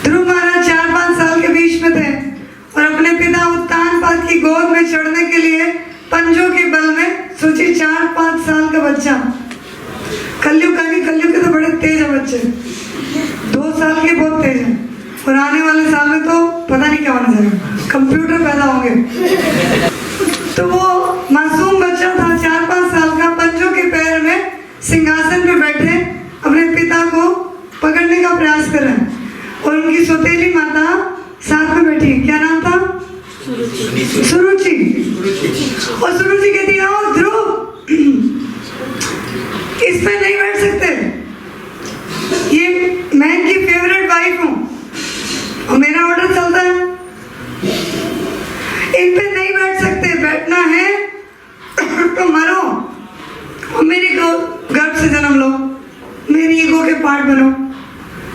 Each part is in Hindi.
ध्रुव महाराज 4-5 साल के बीच में थे और अपने पिता उत्तानपाद की गोद में चढ़ने के लिए पंजों के बल में, सोचिए 4-5 साल का बच्चा, कलयुग के तो बड़े तेज है बच्चे, 2 साल के बहुत तेज है और आने वाले साल में तो पता नहीं क्या होना चाहिए, कंप्यूटर पैदा होंगे। तो वो मासूम बच्चा था 4-5 साल का, पंजों के पैर में सिंहासन पे बैठे अपने पिता को पकड़ने का प्रयास कर रहे हैं और उनकी सौतेली माता साथ में बैठी। क्या नाम था? सुरुचि। और सुरुचि कहती है आओ ध्रुव, इस पे नहीं बैठ सकते, ये मैं इनकी फेवरेट वाइफ हूँ और मेरा ऑर्डर चलता है, इन पे नहीं बैठ सकते, बैठना है तो मरो और मेरी गर्भ से जन्म लो, मेरी ईगो के पार्ट बनो,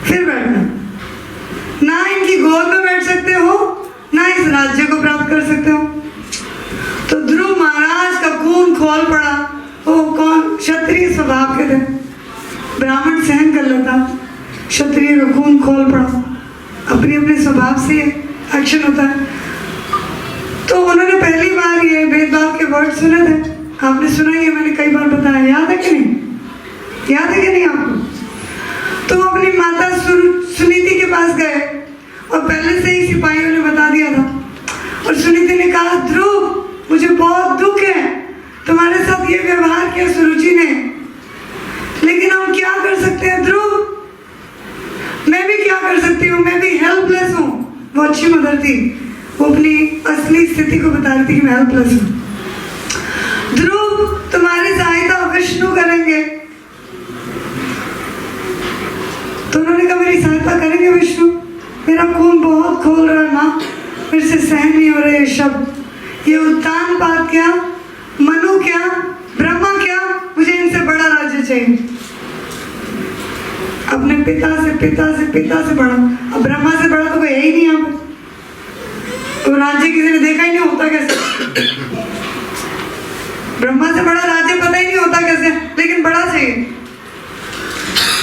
फिर बैठना। ना इनकी गोद में बैठ सकते हो, ना इस राज्य को प्राप्त कर सकते हो। तो ध्रुव महाराज का खून खोल पड़ा। वो कौन? क्षत्रिय स्वभाव के थे, ब्राह्मण सहन कर लेता, क्षत्रिय का खून खोल पड़ा, अपने अपने स्वभाव से एक्शन होता है। तो उन्होंने पहली बार ये भेदभाव के वर्ड सुने थे, आपने सुना ही है, मैंने कई बार बताया, याद है कि नहीं? याद है कि नहीं आपको? तो वो अपनी माता सुनीति के पास गए और पहले से ही सिपाहियों ने बता दिया था और सुनीति ने कहा ध्रुव मुझे बहुत दुख है, तुम्हारे साथ ये व्यवहार किया सुरुचि ने, लेकिन हम क्या कर सकते हैं ध्रुव, मैं भी क्या कर सकती हूँ, मैं भी हेल्पलेस हूँ। वो अच्छी मदर थी, वो अपनी असली स्थिति को बता रही थी कि मैं हेल्पलेस हूँ। ध्रुव तुम्हारी सहायता विष्णु करेंगे। तो उन्होंने कहा मेरी सहायता करेंगे विष्णु, मेरा खून बहुत खोल रहा है माँ, मेरे से सहन नहीं हो रहे ये शब्द, ये उत्तानपाद क्या, मनु क्या, ब्रह्मा क्या, मुझे इनसे बड़ा राज्य चाहिए। अपने पिता से बड़ा, अब ब्रह्मा से बड़ा तो कोई है ही नहीं यहाँ पर, तो राज्य किसी ने देखा ही नहीं होता कैसे, ब्रह्मा से बड़ा राज्य पता ही नहीं होता कैसे, लेकिन बड़ा चाहिए।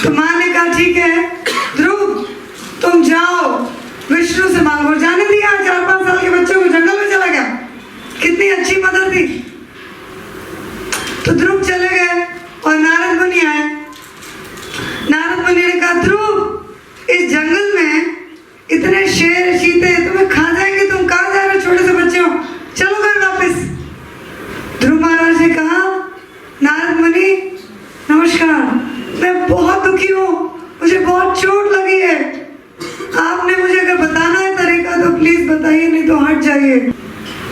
तो माँ ने कहा ठीक है ध्रुव तुम जाओ विष्णु से मांगो। जाने दिया 4-5 साल के बच्चे को, जंगल में चला गया, कितनी अच्छी मदर थी। तो ध्रुव चले गए और नारद मुनि आए। नारद मुनि ने कहा ध्रुव इस जंगल में इतने शेर चीते तुम्हें खा जाएंगे, तुम कहाँ जा रहे हो, छोटे से बच्चे हो, चलो घर वापस। ध्रुव महाराज ने कहा नारद मुनि नमस्कार, मैं बहुत दुखी हूँ, मुझे बहुत चोट लगी है, आपने मुझे अगर बताना है तरीका तो प्लीज बताइए, नहीं तो हट जाइए,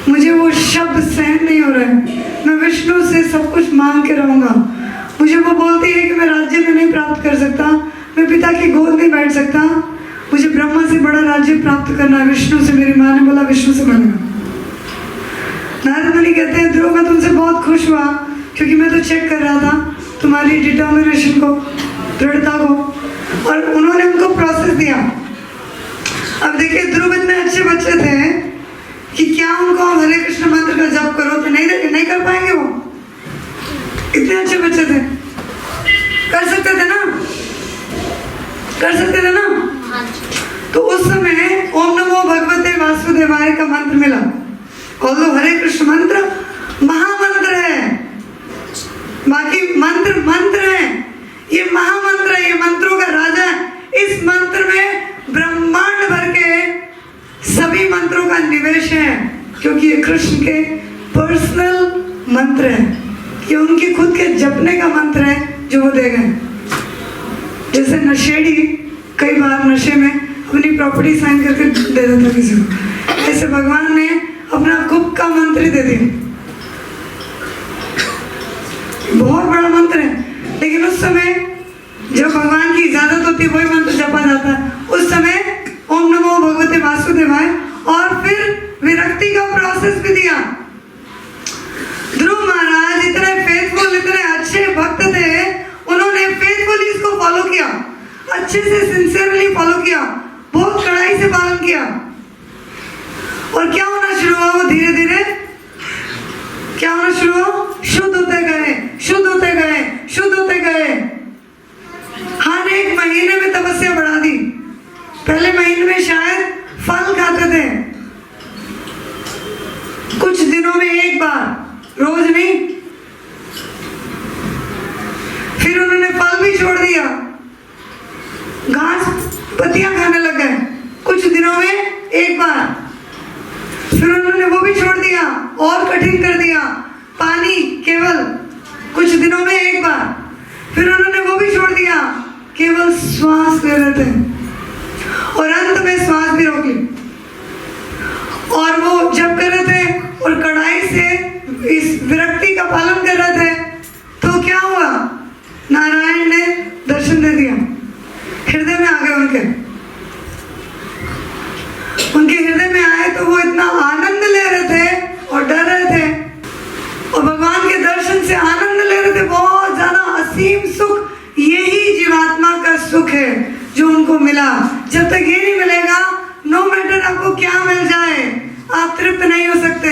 मुझे वो शब्द सहन नहीं हो रहा है, मैं विष्णु से सब कुछ मांग के रहूंगा। मुझे वो बोलती है कि मैं राज्य में नहीं प्राप्त कर सकता, मैं पिता की गोद नहीं बैठ सकता, मुझे ब्रह्मा से बड़ा राज्य प्राप्त करना है, विष्णु से। मेरी माँ ने बोला विष्णु से बनेगा। नारद मुनि कहते हैं ध्रुव मैं तुमसे बहुत खुश हुआ, क्योंकि मैं तो चेक कर रहा था तुम्हारी डिटर्मिनेशन को, दृढ़ता को, और उन्होंने उनको प्रोसेस दिया। अब देखिए ध्रुव इतने अच्छे बच्चे थे कि क्या उनको हरे कृष्ण मंत्र का जप करो तो नहीं कर पाएंगे, वो इतने अच्छे बच्चे थे, कर सकते थे ना, कर सकते थे ना। तो उस समय ओम नमो भगवते वासुदेवाय का मंत्र मिला, और हरे कृष्ण मंत्र महामंत्र है, बाकी मंत्र है, ये महामंत्र है, ये मंत्रों का राजा है। इस मंत्र में ब्रह्मांड भर के सभी मंत्रों का निवेश है, क्योंकि ये कृष्ण के पर्सनल मंत्र है, ये उनके खुद के जपने का मंत्र है जो वो दे गए। जैसे नशेड़ी कई बार नशे में अपनी प्रॉपर्टी साइन करके दे देता किसी को, ऐसे भगवान ने अपना खुद का मंत्र ही दे दिया, बहुत बड़ा मंत्र है। लेकिन उस समय जब भगवान की इजाजत होती है वही मंत्र जपा जाता है। उस समय ओम नमो भगवते वासुदेवाय, और फिर विरक्ति का प्रोसेस भी दिया। ध्रुव महाराज इतने फेथफुल, इतने अच्छे भक्त थे, उन्होंने फेथफुली इसको फॉलो किया, अच्छे से सिंसियरली फॉलो किया, बहुत कड़ाई से पालन किया। और क्या होना शुरू हुआ, वो धीरे धीरे क्या होना शुरू हो? शुद्ध होते गए, शुद्ध होते गए, शुद्ध होते गए। हर एक महीने में तपस्या बढ़ा दी। पहले महीने में शायद फल खाते थे, कुछ दिनों में एक बार, रोज नहीं। फिर उन्होंने फल भी छोड़ दिया, घास पत्तियां खाने लग गए, कुछ दिनों में एक बार। फिर उन्होंने वो भी छोड़ दिया, और कठिन कर दिया, पानी केवल कुछ दिनों में एक बार। फिर उन्होंने वो भी छोड़ दिया, केवल श्वास ले रहे थे, और अंत में श्वास भी रोक ली। और वो जब कर रहे थे और कड़ाई से इस विरक्ति का पालन कर रहे थे, तो क्या हुआ? नारायण ने दर्शन दे दिया, हृदय में आ गए उनके हृदय में आए। तो वो इतना आनंद ले रहे थे और डर रहे थे, और भगवान के दर्शन से आनंद ले रहे थे, बहुत ज्यादा असीम सुख। यही जीवात्मा का सुख है जो उनको मिला। जब तक ये नहीं मिलेगा, नो मैटर आपको क्या मिल जाए, आप तृप्त नहीं हो सकते।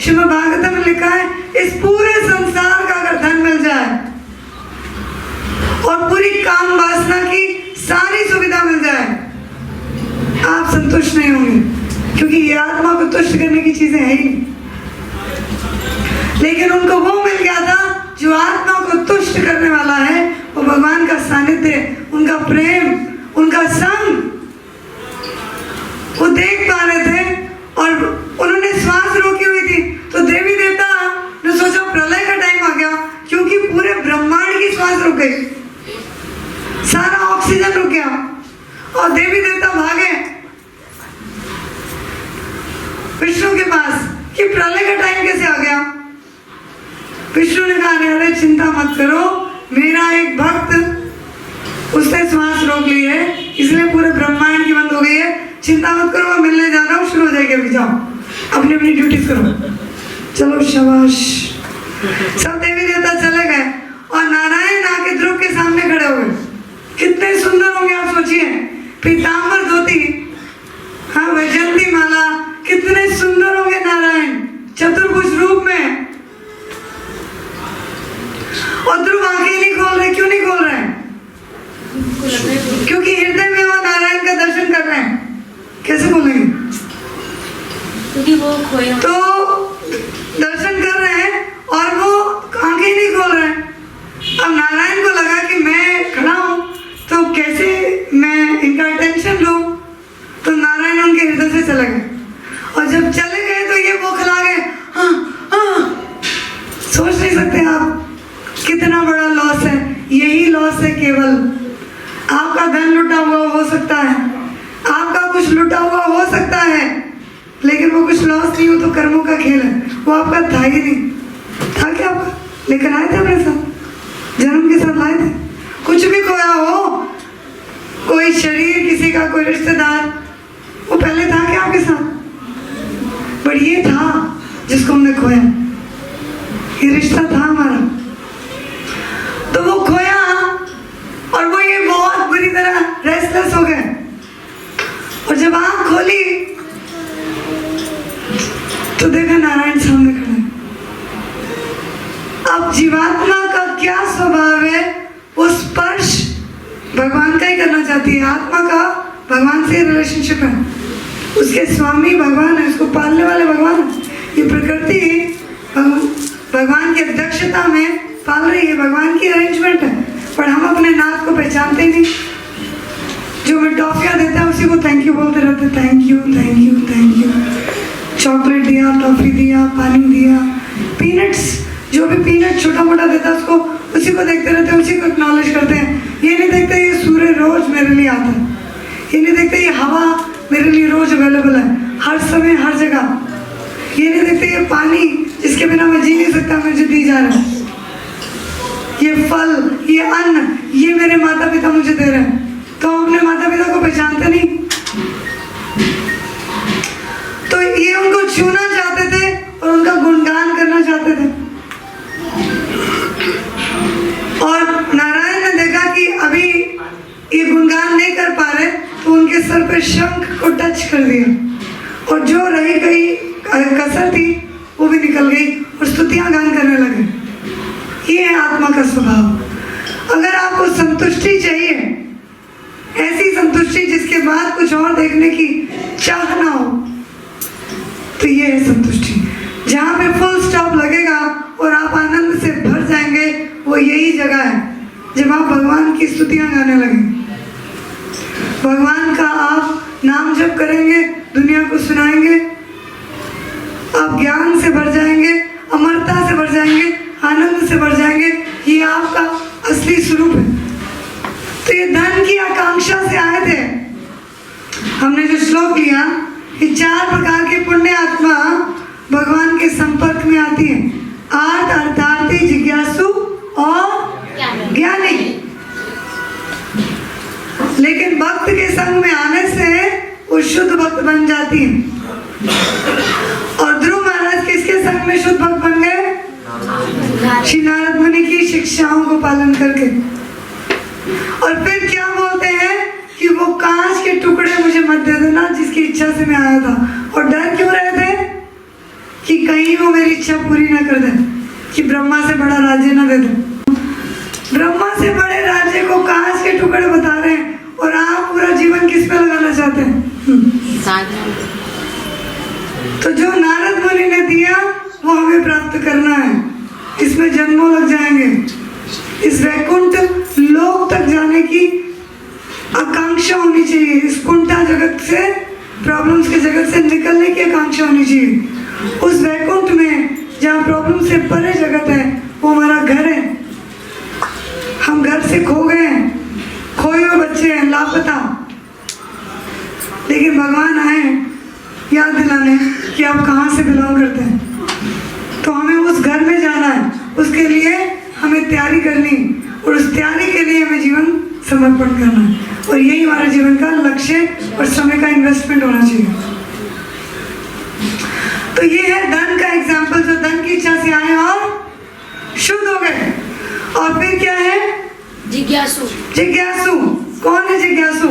श्रीमद् भागवतम में लिखा है, इस पूरे संसार का अगर धन मिल जाए और पूरी काम वासना की सारी सुविधा मिल जाए, आप संतुष्ट नहीं होंगे, क्योंकि ये आत्मा को तुष्ट करने की चीजें है ही नहीं। लेकिन उनको वो मिल गया था जो आत्मा को तुष्ट करने वाला है, वो भगवान का सानिध्य, उनका प्रेम, उनका संग वो देख पा रहे थे। और उन्होंने श्वास रोकी हुई थी, तो देवी देवता ने सोचा प्रलय का टाइम आ गया, क्योंकि पूरे ब्रह्मांड की श्वास रुक गई, सारा ऑक्सीजन रुक गया, और देवी देवता भागे विष्णु के पास कि प्रलय का टाइम कैसे आ गया। विष्णु ने कहा, अरे चिंता मत करो, मेरा एक भक्त उसने श्वास रोक ली है, इसलिए पूरे ब्रह्मांड की बंद हो गई है, चिंता मत करो, मैं मिलने जा रहा हूँ, शुरू हो जाएगी, अभी जाओ अपनी अपनी ड्यूटीज करो, चलो शाबाश। सब देवी देवता चले गए, और नारायण आके ध्रुव के सामने खड़े हो गए। कितने सुंदर होंगे आप सोचिए, पीतांबर धोती, हाँ वैजंती माला, कितने सुंदर होंगे नारायण चतुर्भुज रूप में। और ध्रुव आंखें नहीं खोल रहे, क्यों नहीं खोल रहे? क्योंकि हृदय में वो नारायण का दर्शन कर रहे हैं। कैसे बोलेंगे? क्योंकि वो खोए तो दर्शन कर रहे हैं और वो आंखें नहीं खोल रहे हैं। अब नारायण को लगा कि मैं खड़ा हूँ, तो कैसे मैं इनका अटेंशन लूँ, तो नारायण उनके हृदय से चले गए, और जब चले गए तो ये बौखला गए। हाँ हाँ, सोच नहीं सकते आप कितना बड़ा लॉस है। यही लॉस है केवल। आपका धन लुटा हुआ हो सकता है, आपका कुछ लुटा हुआ हो सकता है, लेकिन वो कुछ लॉस नहीं हो तो कर्मों का खेल है, वो आपका था ही नहीं। था क्या आपका? लेकर आए थे अपने साथ, जन्म के साथ लाए थे। कुछ भी खोया हो, कोई शरीर किसी का, कोई रिश्तेदार, वो पहले था क्या आपके साथ? पर ये था जिसको हमने खोया, ये रिश्ता था हमारा, तो वो खोया, और वो ये बहुत बुरी तरह रेस्टलेस हो गए। और जब आँख खोली तो देखा नारायण सामने खड़े। अब जीवात्मा का क्या स्वभाव है? वो स्पर्श भगवान का ही करना चाहती है। आत्मा का भगवान से रिलेशनशिप है, उसके स्वामी भगवान है, उसको पालने वाले भगवान है। ये प्रकृति भगवान की अध्यक्षता में पाल रही है, भगवान की अरेंजमेंट है, पर हम अपने नाथ को पहचानते नहीं। जो हमें टॉफियाँ देता है उसी को थैंक यू बोलते रहते, thank you thank you thank you. Chocolate दिया, टॉफी दिया, पानी दिया, पीनट्स, जो भी पीनट छोटा मोटा देता है उसको, उसी को देखते रहते हैं, उसी को एक्नॉलेज करते हैं। ये नहीं देखते ये सूर्य रोज मेरे लिए आता है, ये नहीं देखते ये हवा मेरे लिए रोज अवेलेबल है, हर समय हर जगह। ये नहीं देखते ये पानी जिसके बिना मैं जी नहीं सकता मुझे दी जा रहा है, ये फल, ये अन्न, ये मेरे माता पिता मुझे दे रहे हैं। तो हम अपने माता पिता को पहचानते नहीं, तो ये उनको छूना चाहते थे और उनका गुणगान करना चाहते थे। और नारायण ने देखा कि अभी ये गुणगान नहीं कर पा रहे, तो उनके सर पे शंख को टच कर दिया, और जो रही गई कसर थी वो भी निकल गई, और स्तुतियां आत्मा का स्वभाव। अगर आपको संतुष्टि चाहिए, ऐसी संतुष्टि जिसके बाद कुछ और देखने की चाह ना हो, तो ये है संतुष्टि। जहाँ पे फुल स्टॉप लगेगा और आप आनंद से भर जाएंगे, वो यही जगह है जब आप भगवान की स्तुतियाँ गाने लगेंगे, भगवान का आप नाम जप करेंगे, दुनिया को सुनाएंगे, आप ज्ञान से भर जाएंगे, अमरता से भर जाएंगे, आनंद से भर जाएंगे। ये आपका असली स्वरूप है। तो ये धन की आकांक्षा से आए थे। हमने जो श्लोक लिया कि 4 प्रकार के पुण्य आत्मा भगवान के संपर्क में आती है, आर्त, अर्थार्थी, जिज्ञासु और ज्ञानी। लेकिन भक्त के संग में आने से वो शुद्ध भक्त बन जाती है। और ध्रुव महाराज किसके संग में शुद्ध भक्त बन गए? श्री नारद मुनि की शिक्षाओं को पालन करके। और फिर क्या बोलते हैं कि वो कांच के टुकड़े मुझे मत दे देना जिसकी इच्छा से मैं आया था। और डर क्यों रहे थे? कि कहीं वो मेरी इच्छा पूरी ना कर दे, कि ब्रह्मा से बड़ा राज्य ना दे दे। ब्रह्मा से बड़े राज्य को कांच के टुकड़े बता रहे हैं, और आप पूरा जीवन किस पे लगाना चाहते हैं? तो जो नारद मुनि ने दिया वो हमें प्राप्त करना है। इसमें जन्मों लग जाएंगे। इस वैकुंठ लोक तक जाने की आकांक्षा होनी चाहिए। इस कुंठा जगत से, प्रॉब्लम्स के जगत से निकलने की आकांक्षा होनी चाहिए। उस वैकुंठ में जहाँ प्रॉब्लम से परे जगत है, वो हमारा घर है। हम घर से खो गए हैं, खोए हुए बच्चे हैं, लापता। लेकिन भगवान आए याद दिलाने कि आप कहाँ से बिलोंग करते हैं। तो हमें उस घर में जाना है, उसके लिए हमें तैयारी करनी, और उस तैयारी के लिए हमें जीवन समर्पण करना है। और यही हमारे जीवन का लक्ष्य और समय का इन्वेस्टमेंट होना चाहिए। तो ये है धन का एग्जाम्पल, जो धन की इच्छा से आए और शुद्ध हो गए। और फिर क्या है? जिज्ञासु। जिज्ञासु कौन है? जिज्ञासु,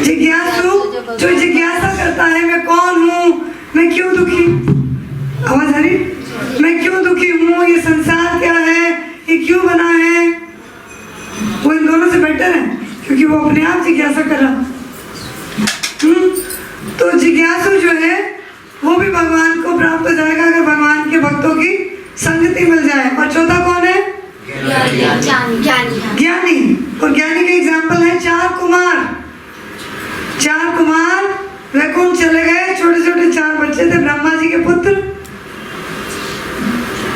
जिज्ञासु जो जिज्ञासा करता है, मैं कौन हूँ, मैं क्यों दुखी, आवाज आ रही, मैं क्यों दुखी हूँ, ये संसार क्या है, ये क्यों बना है। वो इन दोनों से बेटर है, क्योंकि वो अपने आप जिज्ञासा कर रहा। तो जिज्ञासु जो है वो भी भगवान को प्राप्त हो जाएगा अगर भगवान के भक्तों की संगति मिल जाए। और चौथा कौन है? ज्ञानी। और ज्ञानी के एग्जाम्पल है 4 कुमार। 4 कुमार वैकुंठ चले गए, छोटे छोटे 4 बच्चे थे, ब्रह्मा जी के पुत्र।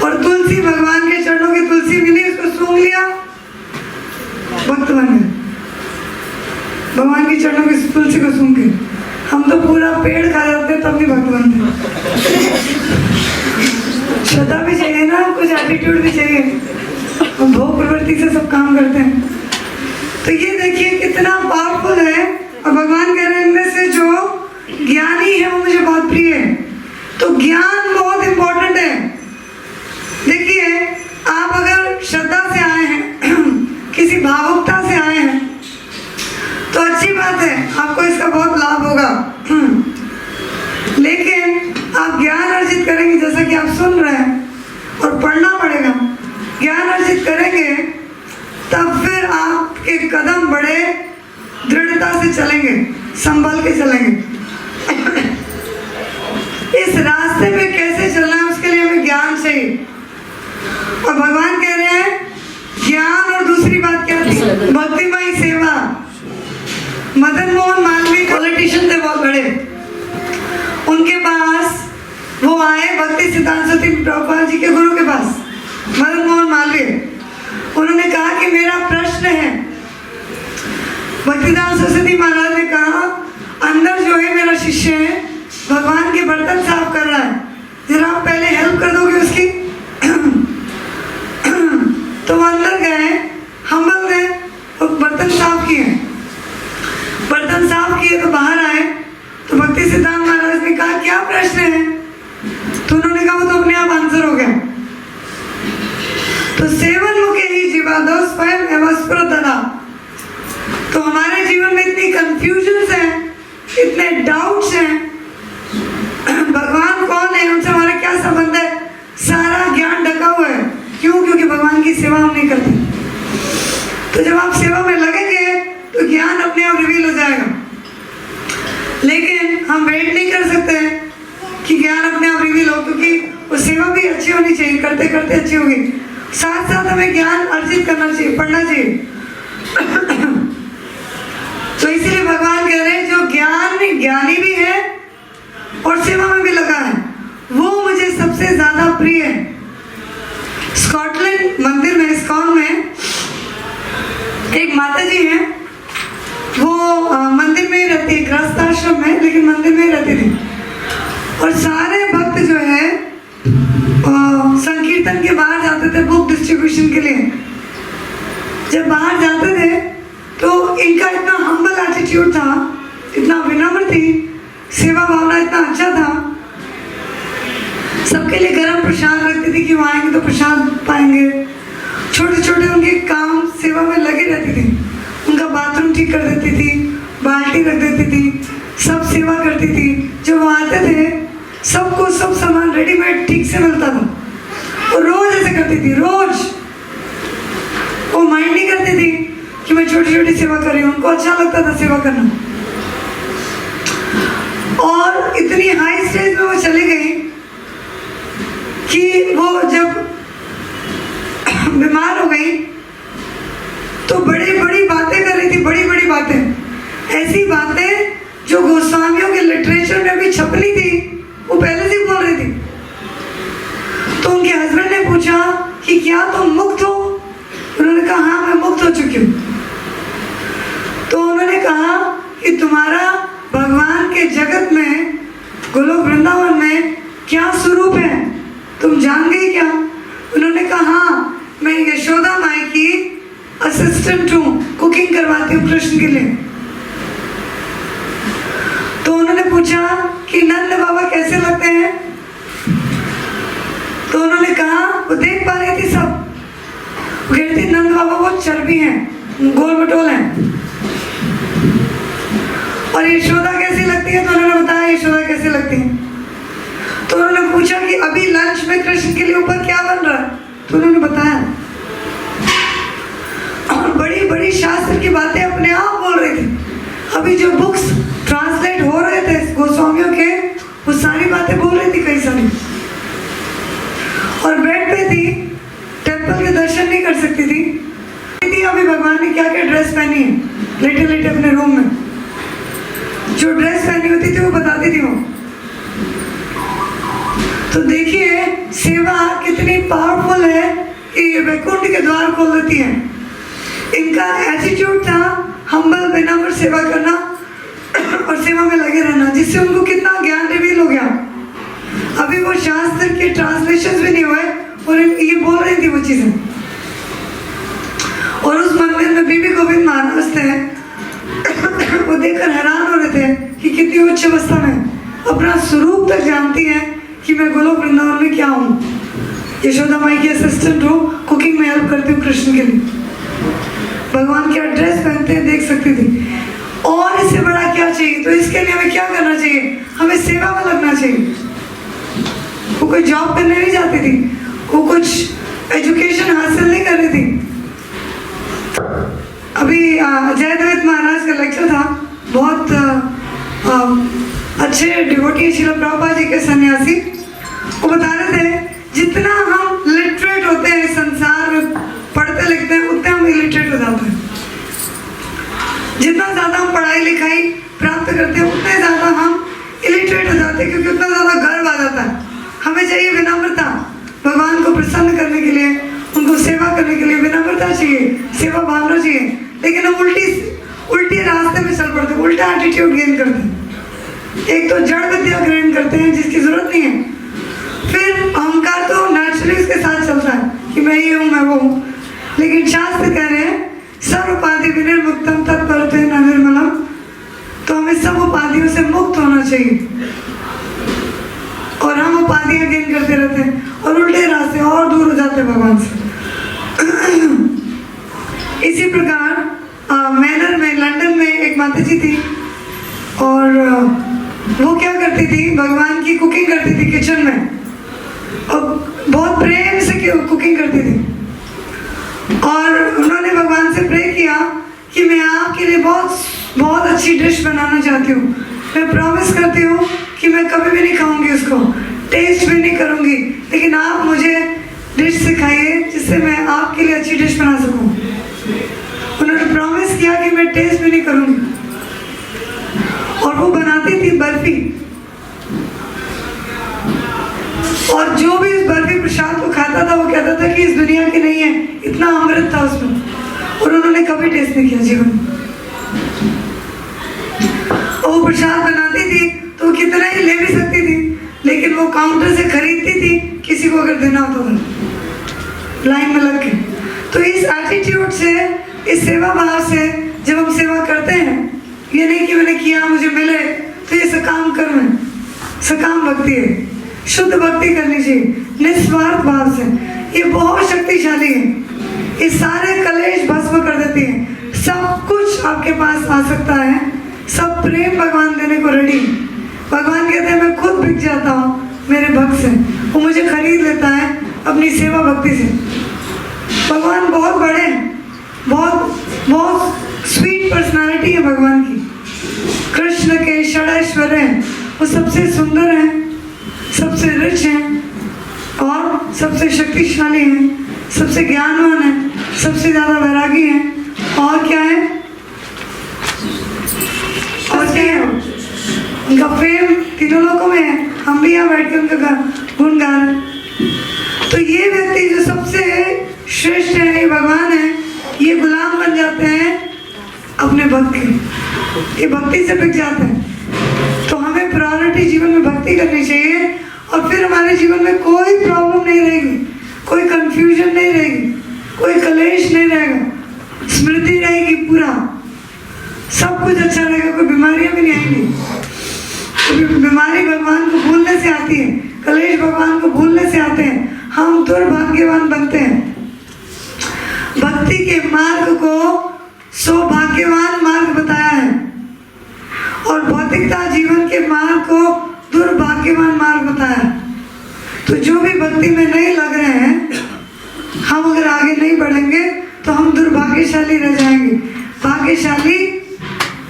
और तुलसी, भगवान के चरणों की तुलसी मिली, उसको सूंघ लिया, भक्त बन गए। भगवान की चरणों की तुलसी को सूंघ के हम तो पूरा पेड़ खा जाते तब भी भक्त बनते। श्रद्धा भी चाहिए ना, कुछ एटीट्यूड भी चाहिए, भोग प्रवृत्ति से सब काम करते हैं। तो ये देखिए कितना पावरफुल है। और भगवान कह रहे हैं इनमें से जो ज्ञानी है वो मुझे बहुत प्रिय है। तो ज्ञान बहुत इंपॉर्टेंट है। देखिए आप अगर श्रद्धा से आए हैं, किसी भावुकता से आए हैं, तो अच्छी बात है, आपको इसका बहुत लाभ होगा। लेकिन आप ज्ञान अर्जित करेंगे, जैसा कि आप सुन रहे हैं, और पढ़ना पड़ेगा। ज्ञान अर्जित करेंगे तब फिर आपके कदम बड़े दृढ़ता से चलेंगे, संभल के चलेंगे। इस रास्ते पे कैसे चलना है उसके लिए हमें ज्ञान चाहिए। और भगवान कह रहे हैं ज्ञान, और दूसरी बात क्या थी? भक्तिमय सेवा। मदन मोहन मालवीय पॉलिटिशियन थे बहुत बड़े, उनके पास वो आए भक्ति सिद्धांत सरस्वती प्रभुपाद जी के गुरु के पास, मदन मोहन मालवीय। उन्होंने कहा कि मेरा प्रश्न है। भक्तिदान सरस्वती महाराज ने कहा अंदर जो है मेरा शिष्य है, भगवान के बर्तन साफ कर रहा है, जरा आप पहले हेल्प कर दोगे उसकी। तो वो अंदर गए, हम्बल गए और बर्तन साफ किए। बर्तन साफ किए तो बाहर आए, तो भक्ति सिद्धांत महाराज ने कहा क्या प्रश्न है? तो उन्होंने कहा वो तो अपने आप आंसर हो गया। तो सेवन मुखे ही जीवादो स्वयं एवस्प्रतरा। तो हमारे जीवन में इतनी कंफ्यूजन्स हैं, इतने डाउट्स हैं, भगवान कौन है, उनसे हमारा क्या संबंध है, सारा ज्ञान ढका हुआ है। क्यों? क्योंकि भगवान की सेवा हम नहीं करते। करते करते अच्छी होगी। साथ साथ हमें ज्ञान अर्जित करना चाहिए, पढ़ना चाहिए। तो इसीलिए भगवान कह रहे हैं जो ज्ञान में ज्ञानी भी है और सेवा में भी लगा है, वो मुझे सबसे ज्यादा प्रिय है। स्कॉटलैंड मंदिर में, इस्कॉन में एक माता जी हैं, वो मंदिर में ही रहती है, गृहस्थ आश्रम में, लेकिन मंदिर में ही रहती थी। और सारे भक्त जो है संकीर्तन के बाहर जाते थे बुक डिस्ट्रीब्यूशन के लिए। जब बाहर जाते थे तो इनका इतना हम्बल एटीट्यूड था, इतना विनम्र थी, सेवा भावना इतना अच्छा था, सबके लिए गर्म प्रसाद रखती थी कि वो आएंगे तो प्रसाद पाएंगे। छोटे छोटे उनके काम सेवा में लगे रहती थी। उनका बाथरूम ठीक कर देती थी, बाल्टी रख देती थी, सब सेवा करती थी। जब वो आते थे सबको सब सामान रेडीमेड ठीक से मिलता था। वो रोज ऐसे करती थी, रोज। वो माइंड नहीं करती थी कि मैं छोटी छोटी सेवा कर रही हूँ, उनको अच्छा लगता था सेवा करना। और इतनी हाई स्टेज में वो चली गई कि वो जब बीमार हो गई तो बड़ी बड़ी बातें कर रही थी, बड़ी बड़ी बातें, ऐसी बातें जो गोस्वामियों के लिटरेचर में भी छपनी थी, वो पहले से बोल रही थी। तो उनके हस्बैंड ने पूछा कि क्या तुम मुक्त हो? उन्होंने कहा हाँ मैं मुक्त हो चुकी हूँ। तो उन्होंने कहा कि तुम्हारा भगवान के जगत में, गोलोक वृंदावन में क्या स्वरूप है, तुम जान गई क्या? उन्होंने कहा हाँ मैं यशोदा माई की असिस्टेंट हूँ, कुकिंग करवाती हूँ कृष्ण के लिए। तो उन्होंने पूछा कि नंद बाबा कैसे लगते हैं? तो उन्होंने कहा, वो देख पा रही थी सब, वो कहती नंद बाबा बहुत चर्बी हैं, गोल मटोल हैं। और यशोदा कैसी लगती है? तो उन्होंने बताया यशोदा कैसे लगती है। तो उन्होंने पूछा कि अभी लंच में कृष्ण के लिए ऊपर क्या बन रहा है? तो उन्होंने बताया। और बड़ी बड़ी शास्त्र की बातें अपने आप बोल रही थी। अभी जो बुक्स ट्रांसलेट हो रहे थे गोस्वामियों के, वो सारी बातें बोल रही थी, कई सारी। और बेड पे थी, टेम्पल के दर्शन नहीं कर सकती थी। अभी भगवान ने क्या क्या ड्रेस पहनी है, लेटे लेटे अपने रूम में जो ड्रेस पहनी होती थी वो बताती थी वो। तो देखिए सेवा कितनी पावरफुल है कि ये वैकुंठ के द्वार खोल देती है। इनका एटीट्यूड था हम्बल, विनम्र सेवा करना और सेवा में लगे रहना, जिससे उनको कितना ज्ञान रिवील हो गया। अभी वो शास्त्र के ट्रांसलेशन भी नहीं हुए और ये बोल रही थी वो चीजें। और उस मंदिर में बीबी गोविंद महाराज थे, वो देखकर हैरान हो रहे थे कि कितनी उच्च अवस्था में अपना स्वरूप तक जानती है कि मैं गोलोक वृंदावन में क्या हूँ, यशोदा माई की असिस्टेंट हूँ, कुकिंग में हेल्प करती हूँ कृष्ण के लिए। भगवान क्या ड्रेस पहनते हैं देख सकती थी। और इससे बड़ा क्या चाहिए? तो इसके लिए हमें क्या करना चाहिए? हमें सेवा में लगना चाहिए। वो कोई जॉब करने नहीं जाती थी, वो कुछ एजुकेशन हासिल नहीं कर रही थी। अभी जयदेव महाराज का लेक्चर था, बहुत अच्छे डिवोटी श्रील प्रभुपाद जी के सन्यासी, वो बता रहे थे जितना हम लिटरेट होते हैं संसार में, पढ़ते लिखते हैं, उतने हम इलिटरेट हो जाते हैं। जितना ज़्यादा हम पढ़ाई लिखाई प्राप्त करते हैं उतने ज़्यादा हम इलिटरेट हो जाते हैं, क्योंकि उतना ज़्यादा गर्व आ जाता है। हमें चाहिए विनम्रता, भगवान को प्रसन्न करने के लिए, उनको सेवा करने के लिए विनम्रता चाहिए, सेवा भावना चाहिए। लेकिन हम उल्टी रास्ते में चल पड़ते हैं, उल्टा एटीट्यूड गेन करते हैं। एक तो जड़ विद्या ग्रहण करते हैं जिसकी जरूरत नहीं है, फिर अहंकार तो नेचुरली उसके साथ चलता है कि मैं ये हूँ, मैं वो हूँ। लेकिन शास्त्र कह रहे हैं सर्व उपाधि विनिर्मुक्तम तत्परतेन अनिर्मलम, तो हमें सब उपाधियों से मुक्त होना चाहिए। और हम उपाधियां गेन करते रहते हैं और उल्टे रास्ते और दूर हो जाते हैं भगवान से। इसी प्रकार मैनर में, लंदन में एक माता जी थी और वो क्या करती थी, भगवान की कुकिंग करती थी किचन में, और बहुत प्रेम से कुकिंग करती थी। और उन्होंने भगवान से प्रे किया कि मैं आपके लिए बहुत बहुत अच्छी डिश बनाना चाहती हूँ, मैं प्रॉमिस करती हूँ कि मैं कभी भी नहीं खाऊंगी उसको, टेस्ट भी नहीं करूँगी, लेकिन आप मुझे मुझसे खाइए जिससे मैं आपके लिए अच्छी डिश बना सकूं। उन्होंने प्रॉमिस किया कि मैं टेस्ट भी नहीं करूंगी। और वो बनाती थी बर्फी, और जो भी इस बर्फी प्रसाद को खाता था वो कहता था कि इस दुनिया की नहीं है, इतना अमृत था उसमें। और उन्होंने कभी टेस्ट नहीं किया जीवन में। और वो प्रसाद बनाती थी तो वो कितना ही ले भी सकती थी, लेकिन वो काउंटर से खरीदती थी किसी को अगर देना होता था लाइन में लग के। तो इस एटीट्यूड से, इस सेवा भाव से जब हम सेवा करते हैं, ये नहीं कि मैंने किया मुझे मिले तो ये सकाम कर्म है, सकाम भक्ति है। शुद्ध भक्ति करनी चाहिए निस्वार्थ भाव से। ये बहुत शक्तिशाली है, ये सारे कलेश भस्म कर देती है। सब कुछ आपके पास आ सकता है, सब प्रेम भगवान देने को रेडी। भगवान कहते हैं मैं खुद बिक जाता हूँ मेरे भक्त से, वो मुझे खरीद लेता है अपनी सेवा भक्ति से। भगवान बहुत बड़े हैं, बहुत बहुत स्वीट पर्सनालिटी है भगवान की। कृष्ण के षडैश्वर्य हैं, वो सबसे सुंदर हैं, सबसे रिच हैं और सबसे शक्तिशाली हैं, सबसे ज्ञानवान हैं, सबसे ज़्यादा वैरागी हैं। और क्या है? और क्या है? उनका प्रेम तीनों लोगों में है। हम भी यहाँ बैठ के उनका गुण गा रहे हैं। तो ये व्यक्ति जो सबसे श्रेष्ठ है, ये भगवान है, ये गुलाम बन जाते हैं अपने भक्त के, ये भक्ति से बिक जाते हैं। तो हमें प्रायोरिटी जीवन में भक्ति करनी चाहिए, और फिर हमारे जीवन में कोई प्रॉब्लम नहीं रहेगी, कोई कंफ्यूजन नहीं रहेगी, कोई कलेश नहीं रहेगा, स्मृति रहेगी पूरा, सब कुछ अच्छा रहेगा, कोई बीमारियां भी नहीं आएंगी। बीमारी भगवान को भूलने से आती है, कलेश भगवान को भूलने से आते हैं, हम दुर्भाग्यवान बनते हैं। भक्ति के मार्ग को सौभाग्यवान मार्ग बताया है, और भौतिकता जीवन के मार्ग को दुर्भाग्यवान मार्ग बताया है। तो जो भी भक्ति में नहीं लग रहे हैं, हम अगर आगे नहीं बढ़ेंगे तो हम दुर्भाग्यशाली रह जाएंगे, भाग्यशाली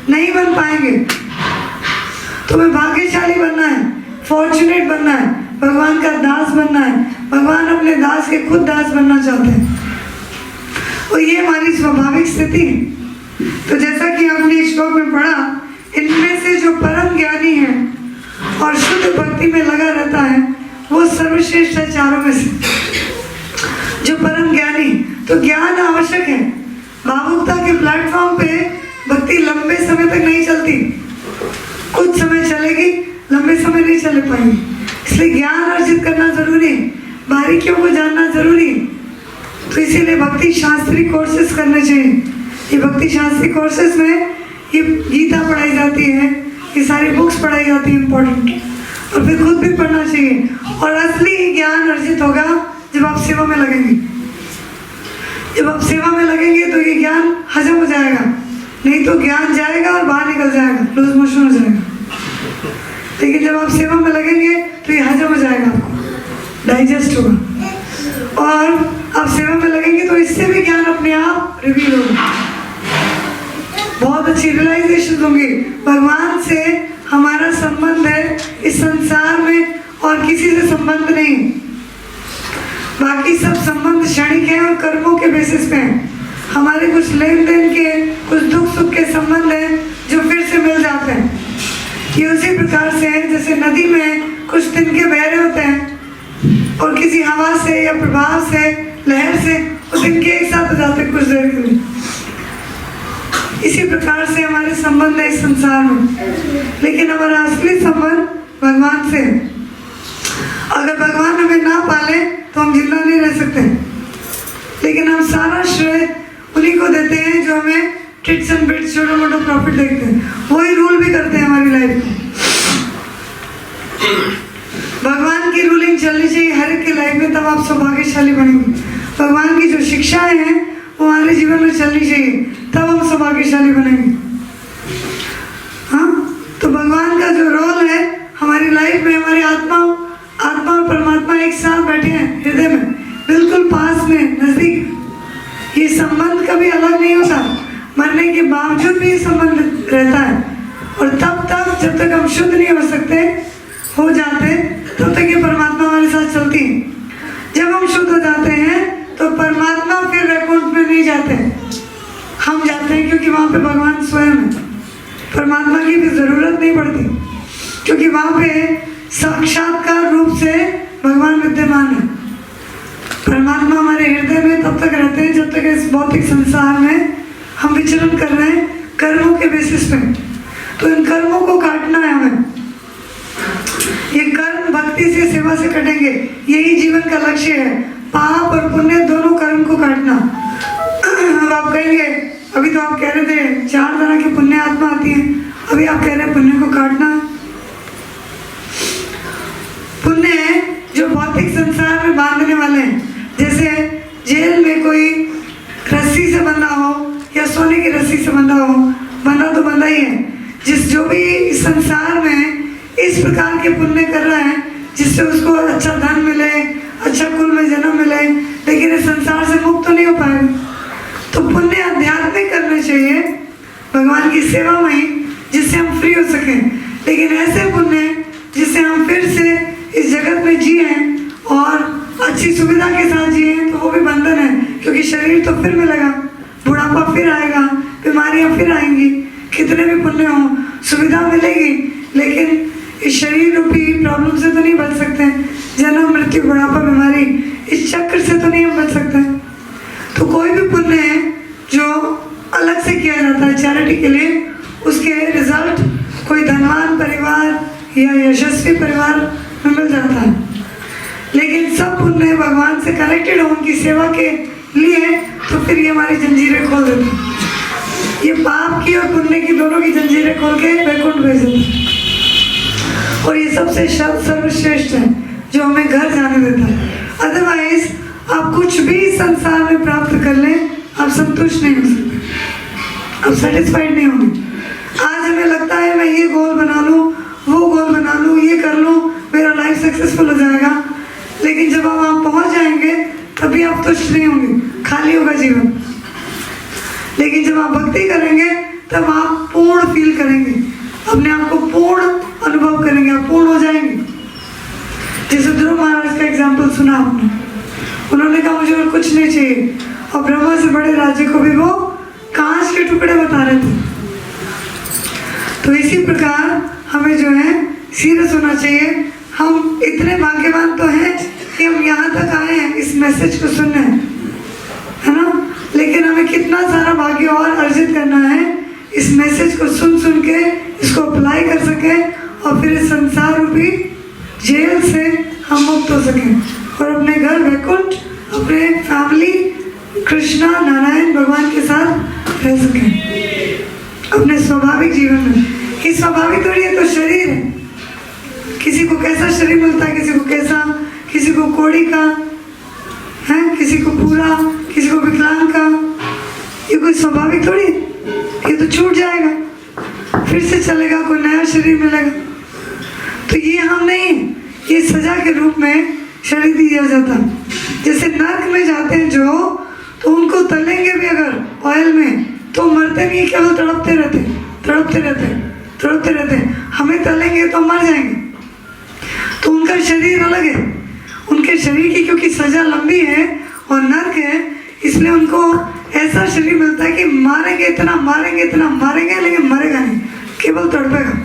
नहीं बन पाएंगे। तुम्हें भाग्यशाली बनना है, फॉर्चुनेट बनना है, भगवान का दास बनना है। भगवान अपने दास के खुद दास बनना चाहते हैं, और ये हमारी स्वाभाविक स्थिति है। तो जैसा कि आपने इस श्लोक में पढ़ा, इनमें से जो परम ज्ञानी है और शुद्ध भक्ति में लगा रहता है, वो सर्वश्रेष्ठ है चारों में से। जो परम ज्ञानी, तो ज्ञान आवश्यक है। भावुकता के प्लेटफॉर्म पे भक्ति लंबे समय तक नहीं चलती, कुछ समय चलेगी, लंबे समय नहीं चले पाएंगी। इसलिए ज्ञान अर्जित करना जरूरी है, बारीकियों को जानना जरूरी है। तो इसीलिए भक्ति शास्त्री कोर्सेज करने चाहिए। ये भक्ति शास्त्री कोर्सेज में ये गीता पढ़ाई जाती है, ये सारी बुक्स पढ़ाई जाती है इम्पोर्टेंट, और फिर खुद भी पढ़ना चाहिए। और असली ज्ञान अर्जित होगा जब आप सेवा में लगेंगे। जब आप सेवा में लगेंगे तो ये ज्ञान हजम हो जाएगा, नहीं तो ज्ञान जाएगा और बाहर निकल जाएगा, लूज मोशन हो जाएगा। लेकिन जब आप सेवा में लगेंगे तो ये हजम हो जाएगा, आपको डाइजेस्ट होगा, और आप सेवा में लगेंगे तो इससे भी ज्ञान अपने आप रिवील होगा। बहुत अच्छी रियलाइजेशन होंगी। भगवान से हमारा संबंध है इस संसार में, और किसी से संबंध नहीं। बाकी सब संबंध क्षणिक हैं और कर्मों के बेसिस पे हैं। हमारे कुछ लेन देन के, कुछ दुख सुख के संबंध हैं जो फिर से मिल जाते हैं। ये उसी प्रकार से है जैसे नदी में कुछ तिनके बह रहे होते हैं, और किसी हवा से या प्रभाव से, लहर से वो तिनके एक साथ हो जाते हैं कुछ देर के लिए। इसी प्रकार से हमारे संबंध है इस संसार में, लेकिन हमारा असली संबंध भगवान से है। अगर भगवान हमें ना पाले तो हम जिंदा नहीं रह सकते, लेकिन हम सारा श्रेय उन्हीं को देते हैं जो हमें टिट्स एंड बिट्स, छोटा मोटा प्रॉफिट देखते हैं, वही रूल भी करते हैं हमारी लाइफ में। भगवान की रूलिंग चलनी चाहिए हर एक की लाइफ में, तब आप सौभाग्यशाली बनेंगे। भगवान की जो शिक्षाएं हैं वो हमारे जीवन में चलनी चाहिए, तब हम सौभाग्यशाली बनेंगे। हाँ, तो भगवान का जो रोल है हमारी लाइफ में, हमारी आत्मा और परमात्मा एक साथ बैठे हैं हृदय में, बिल्कुल पास में, नजदीक। ये संबंध कभी अलग नहीं होता, मरने के बावजूद भी ये संबंध रहता है। और तब तक जब तक हम शुद्ध नहीं हो सकते, हो जाते, तब तक ये परमात्मा हमारे साथ चलती है। जब हम शुद्ध हो जाते हैं तो परमात्मा फिर वैकुंठ में नहीं जाते, हम जाते हैं, क्योंकि वहाँ पे भगवान स्वयं है। परमात्मा की भी ज़रूरत नहीं पड़ती, क्योंकि वहाँ पे साक्षात्कार रूप से भगवान विद्यमान है। परमात्मा हमारे हृदय में तब तक रहते हैं जब तक इस भौतिक संसार में हम विचरण कर रहे हैं कर्मों के बेसिस पे। तो इन कर्मों को काटना है हमें। ये कर्म भक्ति से, सेवा से कटेंगे, यही जीवन का लक्ष्य है। पाप और पुण्य दोनों कर्म को काटना। अब आप कहेंगे, अभी तो आप कह रहे थे 4 तरह की पुण्य आत्मा आती है, अभी आप कह रहे हैं पुण्य को काटना है। पुण्य जो भौतिक संसार में बांधने वाले हैं, जैसे जेल में कोई रस्सी से बंधा हो या सोने की रस्सी से बंधा हो, बंधा तो बंधा ही है। जो भी इस संसार में इस प्रकार के पुण्य कर रहा है जिससे उसको अच्छा धन मिले, अच्छा कुल में जन्म मिले, लेकिन इस संसार से मुक्त तो नहीं हो पाएगा। तो पुण्य आध्यात्मिक करने चाहिए, भगवान की सेवा में ही, जिससे हम फ्री हो सकें। लेकिन ऐसे पुण्य जिससे हम फिर से इस जगत में जिए और अच्छी सुविधा के साथ जिए, तो वो भी बंधन है, क्योंकि शरीर तो फिर मिलेगा, बुढ़ापा फिर आएगा, बीमारियां फिर आएंगी। कितने भी पुण्य हो, सुविधा मिलेगी, लेकिन इस शरीर रूपी प्रॉब्लम से तो नहीं बच सकते। जन्म, मृत्यु, बुढ़ापा, बीमारी, इस चक्र से तो नहीं हम बच सकते। तो कोई भी पुण्य है जो अलग से किया जाता है चैरिटी के लिए, उसके रिजल्ट कोई धनवान परिवार या यशस्वी परिवार में मिल जाता है। लेकिन सब पुण्य भगवान से कनेक्टेड हो उनकी सेवा के लिए, तो फिर ये हमारी जंजीरें खोल देते हैं। ये पाप की और पुण्य की दोनों की जंजीरें खोल के वैकुंठ भेज देते हैं। और ये सबसे सर्वश्रेष्ठ है जो हमें घर जाने देता है। अदरवाइज आप कुछ भी संसार में प्राप्त कर लें, आप संतुष्ट नहीं हो सकते, आप सेटिस्फाइड नहीं होंगे। आज हमें लगता है मैं ये गोल बना लूँ, वो गोल बना लूँ, ये कर लूँ, मेरा लाइफ सक्सेसफुल हो जाएगा। लेकिन जब आप वहाँ पहुँच जाएंगे तभी आप तुष्ट नहीं होंगे, खाली होगा जीवन। लेकिन जब आप भक्ति करेंगे तब आप पूर्ण फील करेंगे, अपने आप को पूर्ण अनुभव करेंगे, आप पूर्ण हो जाएंगे। जैसे ध्रुव महाराज का एग्जाम्पल सुना आपने, उन्होंने कहा मुझे और कुछ नहीं चाहिए, और ब्रह्मा से बड़े राजे को भी वो कांच के टुकड़े बता रहे थे। तो इसी प्रकार हमें जो है सीरियस होना चाहिए। हम इतने भाग्यवान तो हैं कि हम यहाँ तक आए हैं इस मैसेज को सुनने, है ना। लेकिन हमें कितना सारा भाग्य और अर्जित करना है, इस मैसेज को सुन सुन के इसको अप्लाई कर सके और फिर इस संसार रूपी जेल से हम मुक्त हो सकें और अपने घर वैकुंठ, अपने फैमिली कृष्णा नारायण भगवान के साथ रह सकें अपने स्वाभाविक जीवन में। ये स्वाभाविक थोड़ी है, तो शरीर है। किसी को कैसा शरीर मिलता है, किसी को कैसा, किसी को कोड़ी का है, किसी को पूरा, किसी को विकलांग का। ये कोई स्वाभाविक थोड़ी, ये तो छूट जाएगा, फिर से चलेगा, कोई नया शरीर मिलेगा। तो ये हम नहीं, ये सजा के रूप में शरीर दिया जाता। जैसे नर्क में जाते हैं जो, तो उनको तलेंगे भी अगर ऑयल में तो मरते नहीं, केवल तड़पते रहते, तड़पते रहते, तड़पते रहते। हमें तलेंगे तो मर जाएंगे। तो उनका शरीर अलग है, उनके शरीर की क्योंकि सजा लंबी है और नर्क है, इसलिए उनको ऐसा शरीर मिलता है कि मारेंगे इतना, मारेंगे इतना, मारेंगे, लेकिन मरेगा नहीं, केवल तड़पेगा।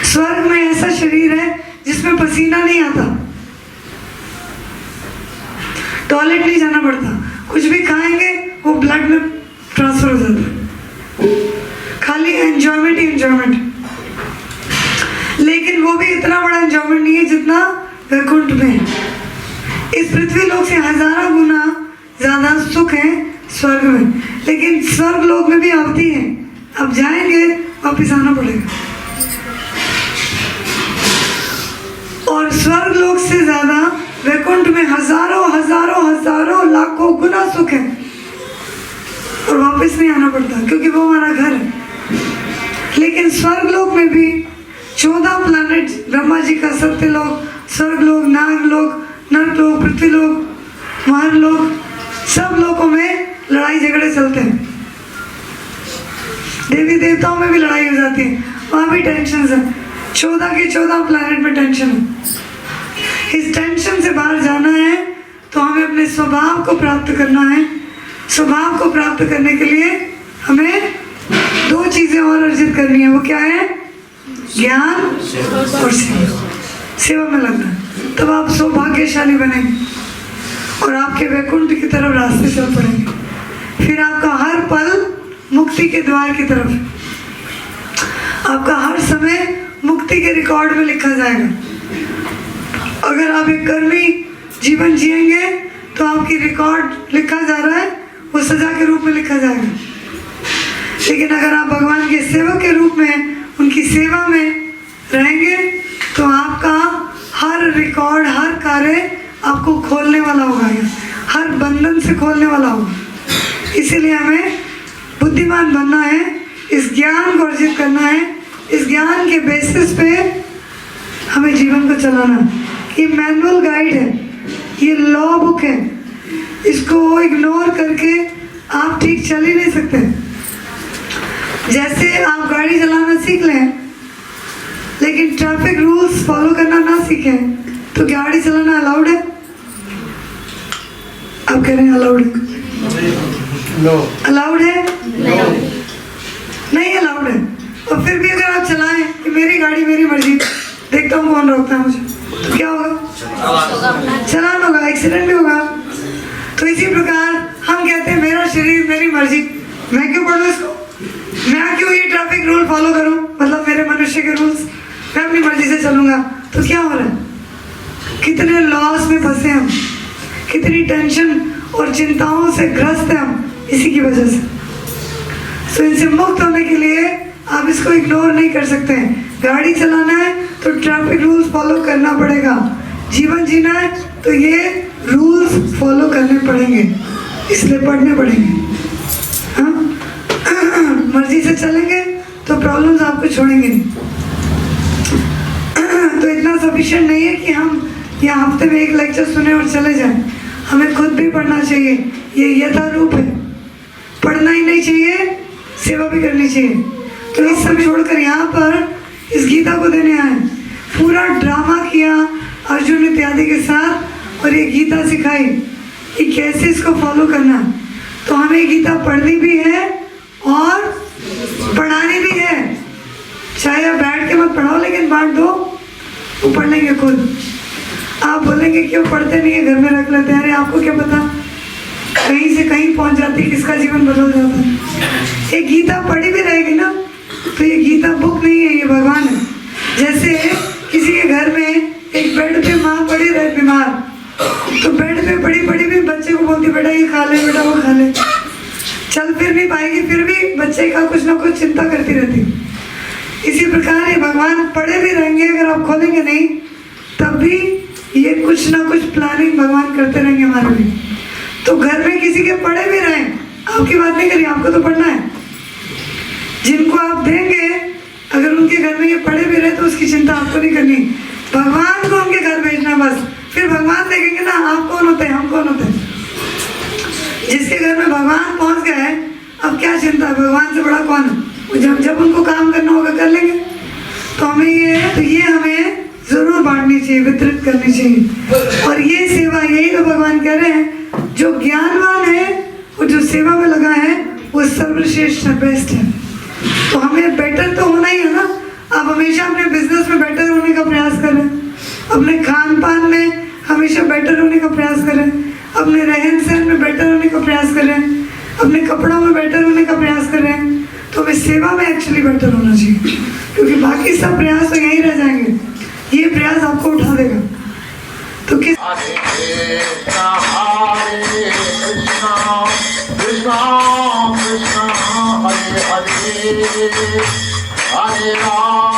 स्वर्ग में ऐसा शरीर है जिसमें पसीना नहीं आता, टॉयलेट नहीं जाना पड़ता, कुछ भी खाएंगे वो ब्लड में ट्रांसफर हो जाता है, खाली एंजॉयमेंट ही एंजॉयमेंट। लेकिन वो भी इतना बड़ा एंजॉयमेंट नहीं है जितना वैकुंठ में। इस पृथ्वी लोक से हजारों गुना ज्यादा सुख है स्वर्ग में। लेकिन स्वर्ग लोक में भी अवधि है, अब जाएंगे वापिस आना पड़ेगा। और स्वर्ग लोक से ज्यादा वैकुंठ में हजारों हजारों हजारों लाखों गुना सुख है और वापस नहीं आना पड़ता, क्योंकि वो हमारा घर है। लेकिन स्वर्ग लोक में भी 14 प्लैनेट, ब्रह्मा जी का सत्यलोक, स्वर्गलोक, नागलोक, नरकलोक, पृथ्वीलोक, महालोक, सब लोकों में लड़ाई झगड़े चलते हैं। देवी देवताओं में भी लड़ाई हो जाती है, वहाँ भी टेंशन है। 14 के 14 प्लैनेट में टेंशन है। इस टेंशन से बाहर जाना है तो हमें अपने स्वभाव को प्राप्त करना है। स्वभाव को प्राप्त करने के लिए हमें दो चीजें और अर्जित करनी है। वो क्या है? ज्ञान और सेवा। सेवा में लगना, तब आप सौभाग्यशाली बनेंगे और आपके वैकुंठ की तरफ रास्ते चल पड़ेंगे। फिर आपका हर पल मुक्ति के द्वार की तरफ, आपका हर समय मुक्ति के रिकॉर्ड में लिखा जाएगा। अगर आप एक कर्मी जीवन जिएंगे तो आपकी रिकॉर्ड लिखा जा रहा है, वो सजा के रूप में लिखा जाएगा। लेकिन अगर आप भगवान के सेवक के रूप में उनकी सेवा में रहेंगे तो आपका हर रिकॉर्ड, हर कार्य आपको खोलने वाला होगा, हर बंधन से खोलने वाला होगा। इसीलिए हमें बुद्धिमान बनना है, इस ज्ञान को अर्जित करना है। इस ज्ञान के बेसिस पे हमें जीवन को चलाना है। ये मैनुअल गाइड है, ये लॉ बुक है, इसको इग्नोर करके आप ठीक चल ही नहीं सकते। जैसे आप गाड़ी चलाना सीख लें लेकिन ट्रैफिक रूल्स फॉलो करना ना सीखें तो गाड़ी चलाना अलाउड है? आप कह रहे हैं अलाउड है? नो। अलाउड है? नहीं अलाउड है। और फिर भी अगर आप चलाएं कि मेरी गाड़ी मेरी मर्जी, देखता हूँ कौन रोकता है मुझे, तो क्या होगा? चलान होगा, एक्सीडेंट भी होगा। तो इसी प्रकार हम कहते हैं मेरा शरीर मेरी मर्जी, मैं क्यों पढ़ूँ इसको, मैं क्यों ये ट्रैफिक रूल फॉलो करूँ, मतलब मेरे मनुष्य के रूल्स, मैं अपनी मर्जी से चलूँगा। तो क्या हो रहा है? कितने लॉस में फंसे हम, कितनी टेंशन और चिंताओं से ग्रस्त हैं हम इसी की वजह से। तो इनसे मुक्त होने के लिए आप इसको इग्नोर नहीं कर सकते हैं। गाड़ी चलाना है तो ट्रैफिक रूल्स फॉलो करना पड़ेगा, जीवन जीना है तो ये रूल्स फॉलो करने पड़ेंगे, इसलिए पढ़ने पड़ेंगे। हाँ? मर्जी से चलेंगे तो प्रॉब्लम्स आपको छोड़ेंगे नहीं। तो इतना सफिशिएंट नहीं है कि हम यहाँ हफ्ते में एक लेक्चर सुने और चले जाएं। हमें खुद भी पढ़ना चाहिए, ये यथारूप है। पढ़ना ही नहीं चाहिए, सेवा भी करनी चाहिए। तो इस सब छोड़कर यहाँ पर इस गीता को देने आए, पूरा ड्रामा किया अर्जुन इत्यादि के साथ और ये गीता सिखाई कि कैसे इसको फॉलो करना। तो हमें गीता पढ़नी भी है और पढ़ानी भी है। चाहे आप बैठ के मत पढ़ाओ लेकिन बांट दो, वो पढ़ लेंगे खुद। आप बोलेंगे क्यों पढ़ते नहीं है, घर में रख लेते हैं। अरे आपको क्या पता कहीं से कहीं पहुंच जाती, किसका जीवन बदल जाता है। ये गीता पढ़ी भी रहेगी ना, तो ये गीता बुक नहीं है, ये भगवान है। जैसे किसी के घर में एक बेड पे माँ पड़ी रहे बीमार, तो बेड पे पड़ी पड़ी भी बच्चे को बोलती बेटा ये खा ले, बेटा वो खा ले। चल फिर नहीं पाएगी, फिर भी बच्चे का कुछ ना कुछ चिंता करती रहती। इसी प्रकार ये भगवान पढ़े भी रहेंगे, अगर आप खोलेंगे नहीं तब भी ये कुछ ना कुछ प्लानिंग भगवान करते रहेंगे हमारे लिए। तो घर में किसी के पढ़े भी रहें, आपकी बात नहीं करिए, आपको तो पढ़ना है। जिनको आप देंगे अगर उनके घर में ये पढ़े भी रहे तो उसकी चिंता आपको नहीं करनी, भगवान को उनके घर भेजना बस। फिर भगवान देखेंगे ना आप कौन होते हैं, हम कौन होते हैं। जिसके घर में भगवान पहुंच गए अब क्या चिंता है, भगवान से बड़ा कौन है। जब उनको काम करना होगा कर लेंगे। तो हमें ये हमें जरूर बांटनी चाहिए, वितरित करनी चाहिए। और ये सेवा, यही तो भगवान कह रहे हैं, जो ज्ञानवान है और जो सेवा में लगा है वो सर्वश्रेष्ठ है, बेस्ट है। तो हमें बेटर तो होना ही है ना। आप हमेशा अपने बिजनेस में बेटर होने का प्रयास करें, अपने खान पान में हमेशा बेटर होने का प्रयास करें, अपने रहन सहन में बेटर होने का प्रयास करें, अपने कपड़ों में बेटर होने का प्रयास करें। तो हमें सेवा में एक्चुअली बेटर होना चाहिए, क्योंकि बाकी सब प्रयास तो यहीं रह जाएंगे, ये प्रयास आपको उठा देगा। तो किस हरे कृष्णा कृष्णा कृष्णा हरे हरे, हरे राम